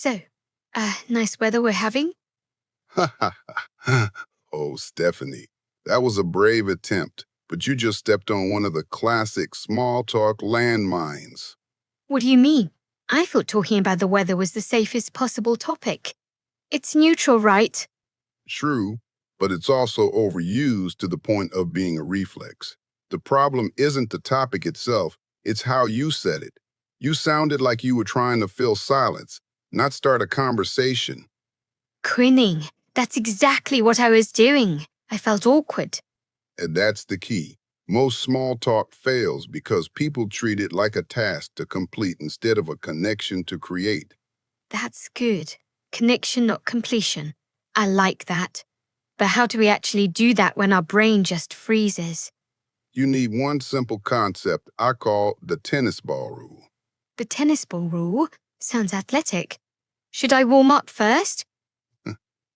So, nice weather we're having? Ha ha ha. Oh, Stephanie, that was a brave attempt, but you just stepped on one of the classic small talk landmines. What do you mean? I thought talking about the weather was the safest possible topic. It's neutral, right? True, but it's also overused to the point of being a reflex. The problem isn't the topic itself, it's how you said it. You sounded like you were trying to fill silence, not start a conversation. Grinning. That's exactly what I was doing. I felt awkward. And that's the key. Most small talk fails because people treat it like a task to complete instead of a connection to create. That's good. Connection, not completion. I like that. But how do we actually do that when our brain just freezes? You need one simple concept I call the tennis ball rule. The tennis ball rule sounds athletic. Should I warm up first?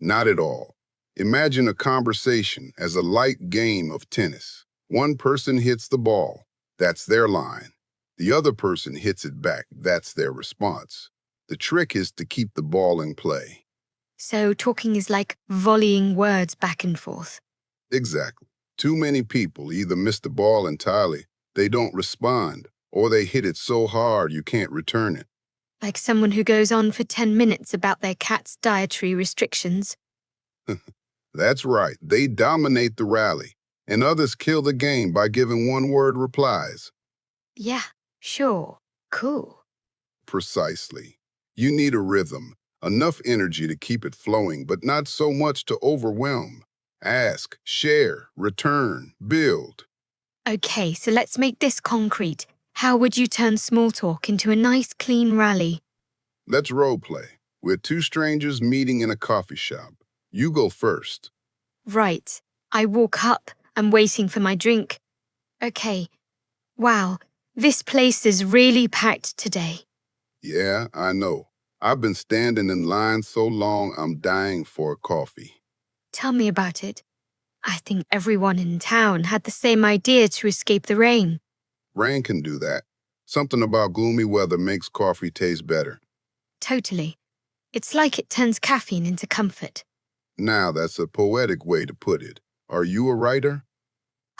Not at all. Imagine a conversation as a light game of tennis. One person hits the ball, that's their line. The other person hits it back, that's their response. The trick is to keep the ball in play. So talking is like volleying words back and forth. Exactly. Too many people either miss the ball entirely, they don't respond, or they hit it so hard you can't return it. Like someone who goes on for 10 minutes about their cat's dietary restrictions. That's right, they dominate the rally, and others kill the game by giving one-word replies. Yeah, sure, cool. Precisely. You need a rhythm, enough energy to keep it flowing, but not so much to overwhelm. Ask, share, return, build. Okay, so let's make this concrete. How would you turn small talk into a nice, clean rally? Let's role play. We're two strangers meeting in a coffee shop. You go first. Right. I walk up. I'm waiting for my drink. Okay. Wow, this place is really packed today. Yeah, I know. I've been standing in line so long I'm dying for a coffee. Tell me about it. I think everyone in town had the same idea to escape the rain. Rain can do that. Something about gloomy weather makes coffee taste better. Totally. It's like it turns caffeine into comfort. Now that's a poetic way to put it. Are you a writer?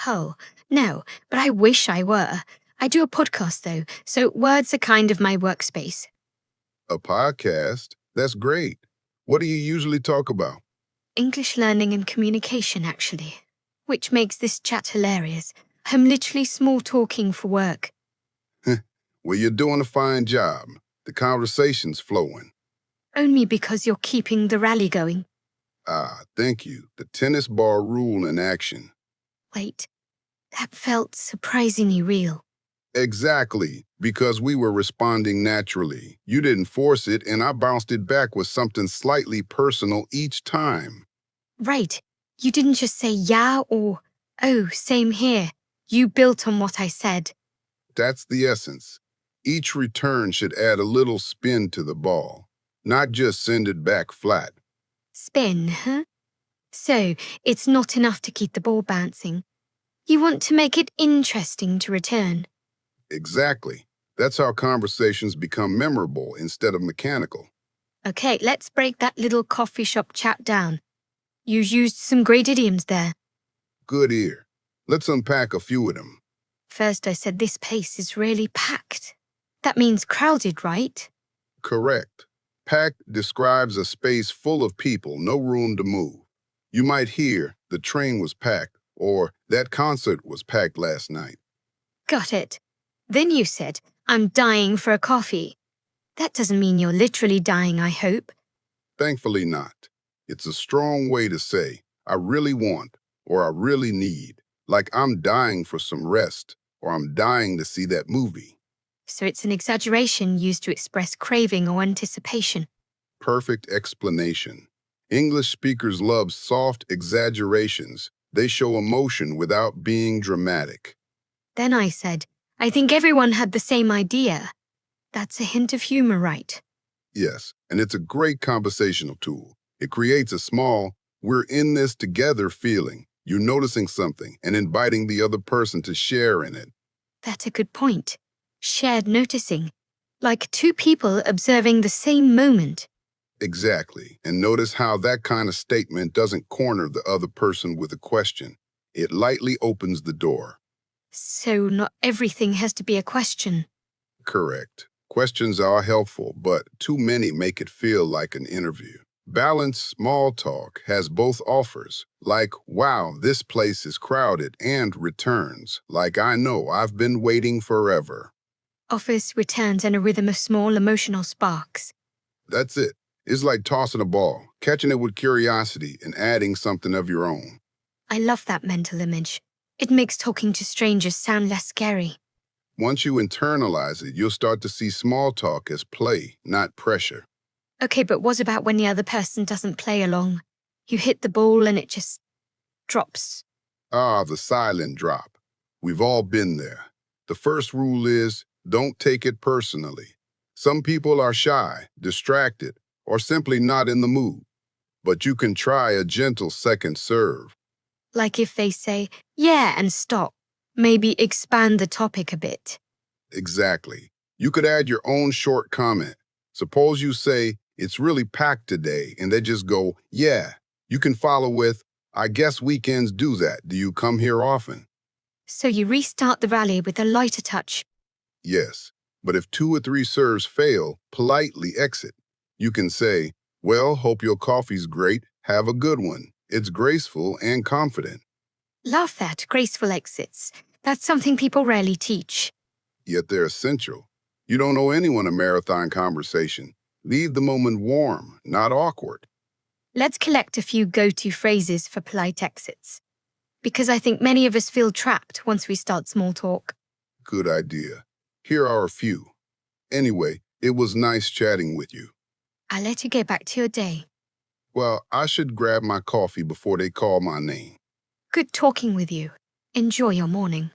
Oh, no, but I wish I were. I do a podcast though, so words are kind of my workspace. A podcast? That's great. What do you usually talk about? English learning and communication, actually. Which makes this chat hilarious. I'm literally small talking for work. Well, you're doing a fine job. The conversation's flowing. Only because you're keeping the rally going. Ah, thank you. The tennis ball rule in action. Wait, that felt surprisingly real. Exactly, because we were responding naturally. You didn't force it, and I bounced it back with something slightly personal each time. Right, you didn't just say yeah or, oh, same here. You built on what I said. That's the essence. Each return should add a little spin to the ball, not just send it back flat. Spin, huh? So, it's not enough to keep the ball bouncing. You want to make it interesting to return. Exactly. That's how conversations become memorable instead of mechanical. Okay, let's break that little coffee shop chat down. You used some great idioms there. Good ear. Let's unpack a few of them. First, I said this place is really packed. That means crowded, right? Correct. Packed describes a space full of people, no room to move. You might hear, the train was packed, or that concert was packed last night. Got it. Then you said, I'm dying for a coffee. That doesn't mean you're literally dying, I hope. Thankfully not. It's a strong way to say, I really want, or I really need, like I'm dying for some rest, or I'm dying to see that movie. So it's an exaggeration used to express craving or anticipation. Perfect explanation. English speakers love soft exaggerations. They show emotion without being dramatic. Then I said, I think everyone had the same idea. That's a hint of humor, right? Yes, and it's a great conversational tool. It creates a small, we're in this together feeling. You're noticing something and inviting the other person to share in it. That's a good point. Shared noticing. Like two people observing the same moment. Exactly. And notice how that kind of statement doesn't corner the other person with a question. It lightly opens the door. So not everything has to be a question. Correct. Questions are helpful, but too many make it feel like an interview. Balanced small talk has both offers, like, wow, this place is crowded, and returns, like, I know, I've been waiting forever. Offers, returns, and a rhythm of small emotional sparks. That's it. It's like tossing a ball, catching it with curiosity, and adding something of your own. I love that mental image. It makes talking to strangers sound less scary. Once you internalize it, you'll start to see small talk as play, not pressure. Okay, but what about when the other person doesn't play along? You hit the ball and it just drops. Ah, the silent drop. We've all been there. The first rule is don't take it personally. Some people are shy, distracted, or simply not in the mood. But you can try a gentle second serve. Like if they say, yeah, and stop. Maybe expand the topic a bit. Exactly. You could add your own short comment. Suppose you say, it's really packed today, and they just go, yeah. You can follow with, I guess weekends do that. Do you come here often? So you restart the rally with a lighter touch. Yes. But if 2 or 3 serves fail, politely exit. You can say, well, hope your coffee's great. Have a good one. It's graceful and confident. Love that, graceful exits. That's something people rarely teach. Yet they're essential. You don't owe anyone a marathon conversation. Leave the moment warm, not awkward. Let's collect a few go-to phrases for polite exits. Because I think many of us feel trapped once we start small talk. Good idea. Here are a few. Anyway, it was nice chatting with you. I'll let you get back to your day. Well, I should grab my coffee before they call my name. Good talking with you. Enjoy your morning.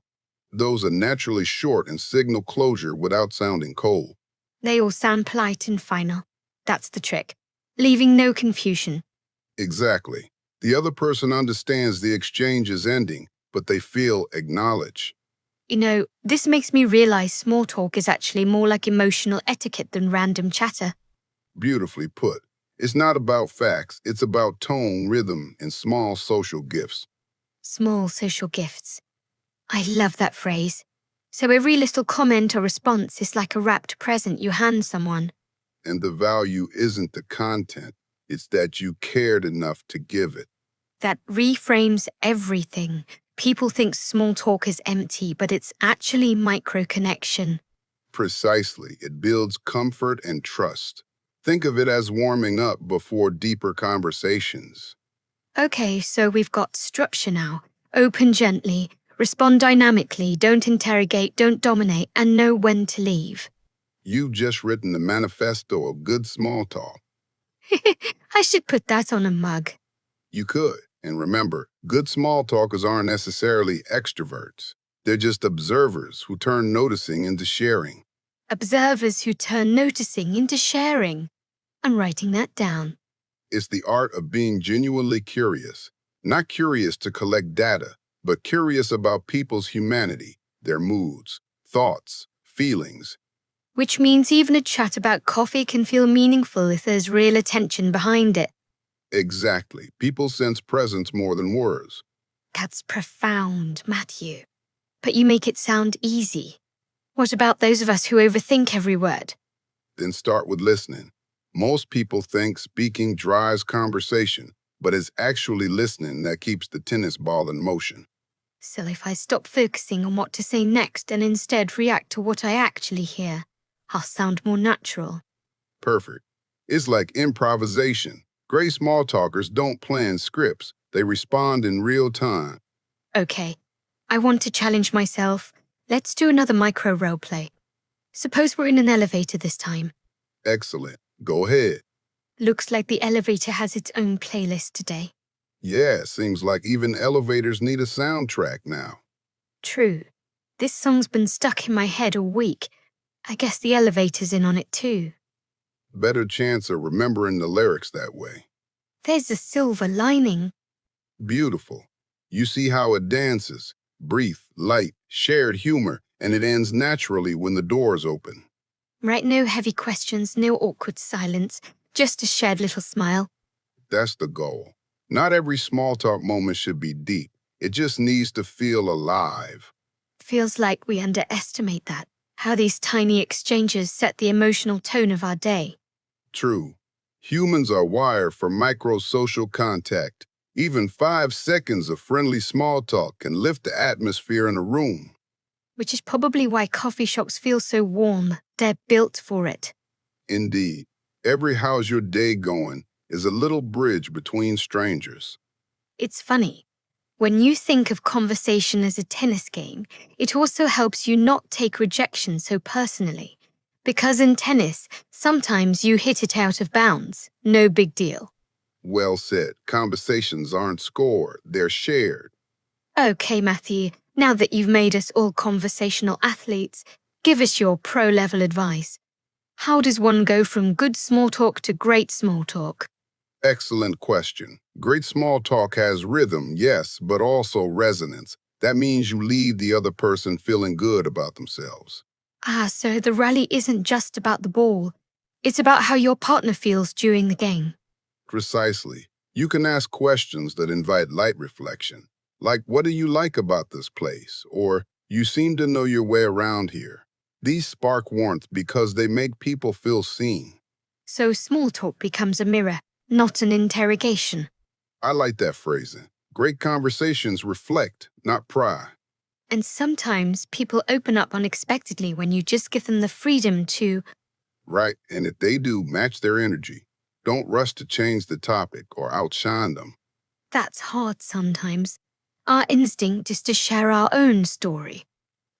Those are naturally short and signal closure without sounding cold. They all sound polite and final. That's the trick. Leaving no confusion. Exactly. The other person understands the exchange is ending, but they feel acknowledged. You know, this makes me realize small talk is actually more like emotional etiquette than random chatter. Beautifully put. It's not about facts, it's about tone, rhythm, and small social gifts. Small social gifts. I love that phrase. So every little comment or response is like a wrapped present you hand someone. And the value isn't the content, it's that you cared enough to give it. That reframes everything. People think small talk is empty, but it's actually micro-connection. Precisely, it builds comfort and trust. Think of it as warming up before deeper conversations. Okay, so we've got structure now. Open gently, respond dynamically, don't interrogate, don't dominate, and know when to leave. You've just written the manifesto of good small talk. I should put that on a mug. You could. And remember, good small talkers aren't necessarily extroverts. They're just observers who turn noticing into sharing. Observers who turn noticing into sharing. I'm writing that down. It's the art of being genuinely curious. Not curious to collect data, but curious about people's humanity, their moods, thoughts, feelings. Which means even a chat about coffee can feel meaningful if there's real attention behind it. Exactly. People sense presence more than words. That's profound, Matthew. But you make it sound easy. What about those of us who overthink every word? Then start with listening. Most people think speaking drives conversation, but it's actually listening that keeps the tennis ball in motion. So if I stop focusing on what to say next and instead react to what I actually hear, I'll sound more natural. Perfect. It's like improvisation. Great small talkers don't plan scripts. They respond in real time. Okay, I want to challenge myself. Let's do another micro role play. Suppose we're in an elevator this time. Excellent. Go ahead. Looks like the elevator has its own playlist today. Yeah, seems like even elevators need a soundtrack now. True. This song's been stuck in my head all week. I guess the elevator's in on it too. Better chance of remembering the lyrics that way. There's a silver lining. Beautiful. You see how it dances. Brief, light, shared humor, and it ends naturally when the doors open. Right, no heavy questions, no awkward silence. Just a shared little smile. That's the goal. Not every small talk moment should be deep. It just needs to feel alive. Feels like we underestimate that, how these tiny exchanges set the emotional tone of our day. True. Humans are wired for micro-social contact. Even 5 seconds of friendly small talk can lift the atmosphere in a room. Which is probably why coffee shops feel so warm. They're built for it. Indeed. Every how's your day going is a little bridge between strangers. It's funny. When you think of conversation as a tennis game, it also helps you not take rejection so personally. Because in tennis, sometimes you hit it out of bounds. No big deal. Well said. Conversations aren't scored, they're shared. Okay, Matthew, now that you've made us all conversational athletes, give us your pro-level advice. How does one go from good small talk to great small talk? Excellent question. Great small talk has rhythm, yes, but also resonance. That means you leave the other person feeling good about themselves. So the rally isn't just about the ball. It's about how your partner feels during the game. Precisely. You can ask questions that invite light reflection, like, what do you like about this place? Or, you seem to know your way around here. These spark warmth because they make people feel seen. So small talk becomes a mirror, not an interrogation. I like that phrasing. Great conversations reflect, not pry. And sometimes people open up unexpectedly when you just give them the freedom to. Right? And if they do, match their energy. Don't rush to change the topic or outshine them. That's hard sometimes. Our instinct is to share our own story.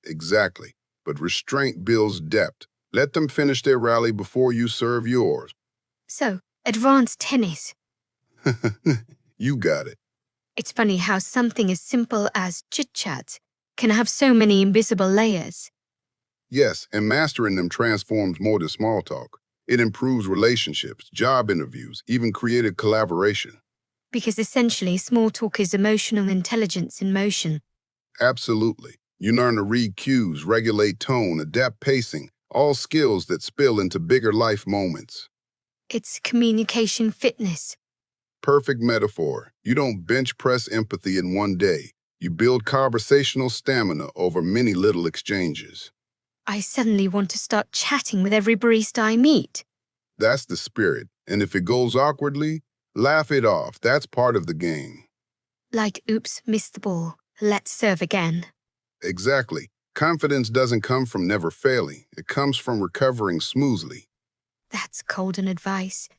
Exactly. But restraint builds depth. Let them finish their rally before you serve yours. So, advanced tennis. You got it. It's funny how something as simple as chit-chat can have so many invisible layers. Yes, and mastering them transforms more than small talk. It improves relationships, job interviews, even creative collaboration. Because essentially, small talk is emotional intelligence in motion. Absolutely. You learn to read cues, regulate tone, adapt pacing, all skills that spill into bigger life moments. It's communication fitness. Perfect metaphor. You don't bench press empathy in one day. You build conversational stamina over many little exchanges. I suddenly want to start chatting with every barista I meet. That's the spirit. And if it goes awkwardly, laugh it off. That's part of the game. Like, oops, missed the ball. Let's serve again. Exactly. Confidence doesn't come from never failing. It comes from recovering smoothly. That's golden advice.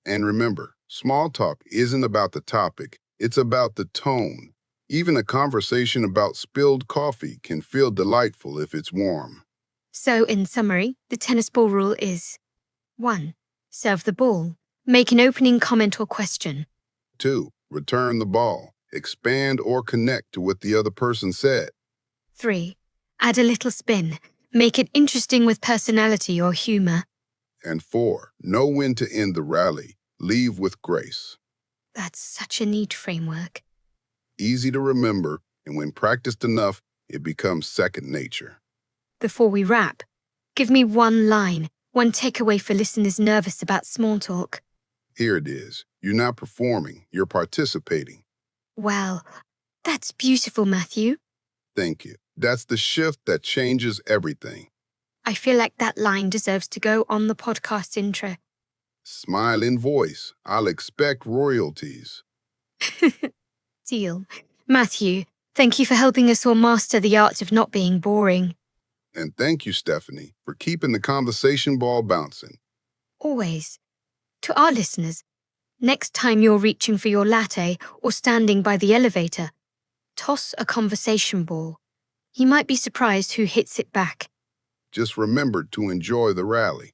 And remember, small talk isn't about the topic. It's about the tone. Even a conversation about spilled coffee can feel delightful if it's warm. So, in summary, the tennis ball rule is 1. Serve the ball. Make an opening comment or question. 2. Return the ball. Expand or connect to what the other person said. 3. Add a little spin. Make it interesting with personality or humor. And 4. Know when to end the rally. Leave with grace. That's such a neat framework. Easy to remember, and when practiced enough, it becomes second nature. Before we wrap, give me one line, one takeaway for listeners nervous about small talk. Here it is. You're not performing, you're participating. Well, that's beautiful, Matthew. Thank you. That's the shift that changes everything. I feel like that line deserves to go on the podcast intro. Smile in voice. I'll expect royalties. Deal. Matthew, thank you for helping us all master the art of not being boring. And thank you, Stephanie, for keeping the conversation ball bouncing. Always. To our listeners, next time you're reaching for your latte or standing by the elevator, toss a conversation ball. You might be surprised who hits it back. Just remember to enjoy the rally.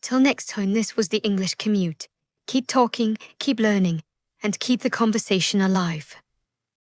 Till next time, this was the English Commute. Keep talking, keep learning, and keep the conversation alive.